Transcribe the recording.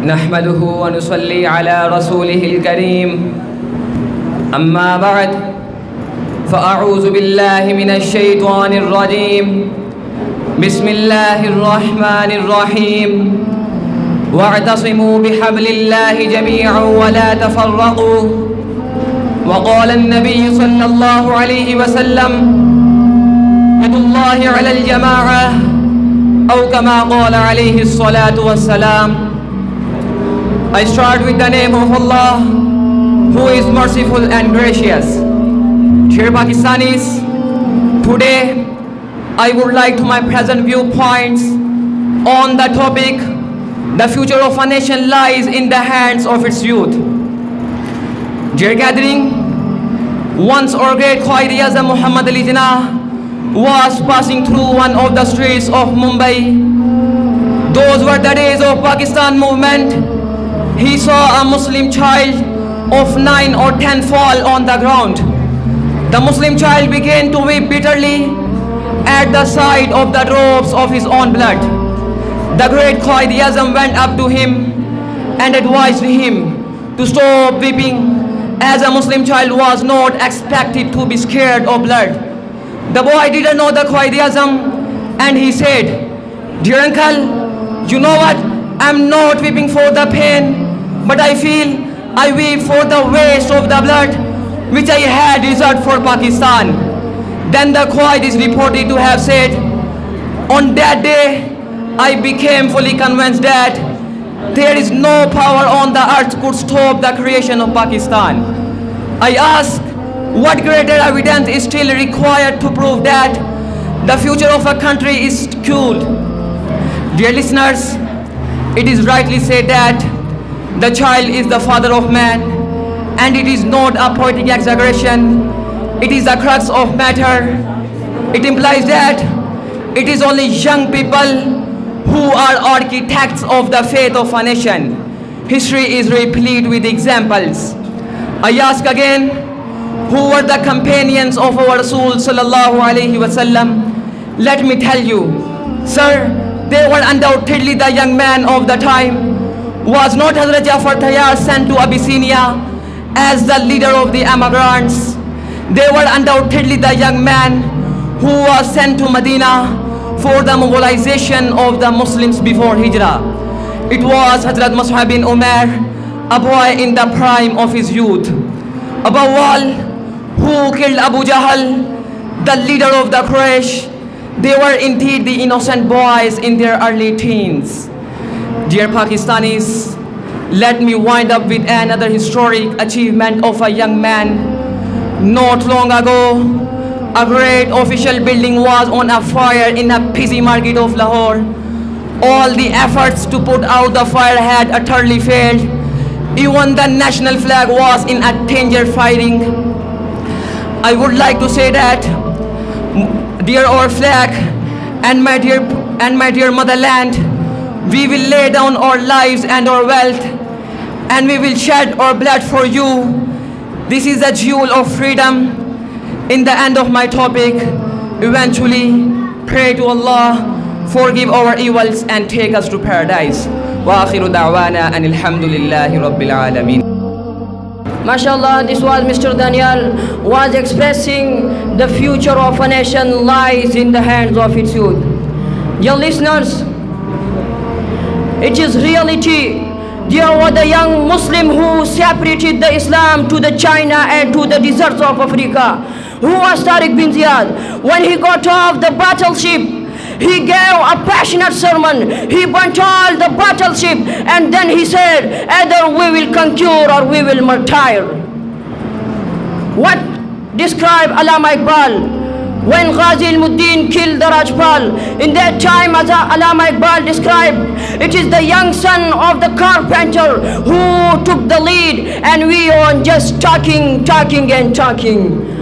نحمده ونصلي على رسوله الكريم أما بعد فأعوذ بالله من الشيطان الرجيم بسم الله الرحمن الرحيم واعتصموا بحبل الله جميعا ولا تفرقوا وقال النبي صلى الله عليه وسلم يد الله على الجماعة أو كما قال عليه الصلاة والسلام. I start with the name of Allah, who is merciful and gracious. Dear Pakistanis, today I would like to my present viewpoints on the topic, the future of a nation lies in the hands of its youth. Dear gathering, once our great Quaid-e-Azam Muhammad Ali Jinnah was passing through one of the streets of Mumbai. Those were the days of Pakistan movement. He saw a Muslim child of 9 or 10 fall on the ground. The Muslim child began to weep bitterly at the sight of the drops of his own blood. The great Quaid-e-Azam went up to him and advised him to stop weeping, as a Muslim child was not expected to be scared of blood. The boy didn't know the Quaid-e-Azam and he said, "Dear uncle, you know what? I'm not weeping for the pain, but I feel I weep for the waste of the blood which I had reserved for Pakistan." Then the Quaid is reported to have said, "On that day, I became fully convinced that there is no power on the earth could stop the creation of Pakistan. I ask, what greater evidence is still required to prove that the future of a country is secured?" Dear listeners, it is rightly said that the child is the father of man, and it is not a poetic exaggeration. It is the crux of matter. It implies that it is only young people who are architects of the fate of a nation. History is replete with examples. I ask again, who were the companions of our Rasul sallallahu alaihi wasallam? Let me tell you, sir, they were undoubtedly the young man of the time. Was not Hazrat Jafar Tayyar sent to Abyssinia as the leader of the emigrants? They were undoubtedly the young man who was sent to Medina for the mobilization of the Muslims before Hijrah. It was Hazrat Mus'ab bin Umair, a boy in the prime of his youth. Above all, who killed Abu Jahl, the leader of the Quraysh. They were indeed the innocent boys in their early teens. Dear Pakistanis, let me wind up with another historic achievement of a young man. Not long ago, a great official building was on a fire in a busy market of Lahore. All the efforts to put out the fire had utterly failed. Even the national flag was in a danger firing. I would like to say that, dear our flag and my dear motherland, we will lay down our lives and our wealth, and we will shed our blood for you. This is the jewel of freedom. In the end of my topic, eventually pray to Allah, forgive our evils and take us to paradise. Wa akhiru da'wana anil hamdulillahi rabbil alamin. MashaAllah, this was Mr. Daniel was expressing the future of a nation lies in the hands of its youth. Dear listeners, it is reality. There was the young Muslim who separated the Islam to the China and to the deserts of Africa, who was Tariq bin Ziyad. When he got off the battleship, he gave a passionate sermon. He burnt all the battleship, and then he said, either we will conquer or we will martyr. What described Allama Iqbal when Ghazi al-Muddin killed the Rajpal? In that time, as Allama Iqbal described, it is the young son of the carpenter who took the lead, and we are just talking and talking.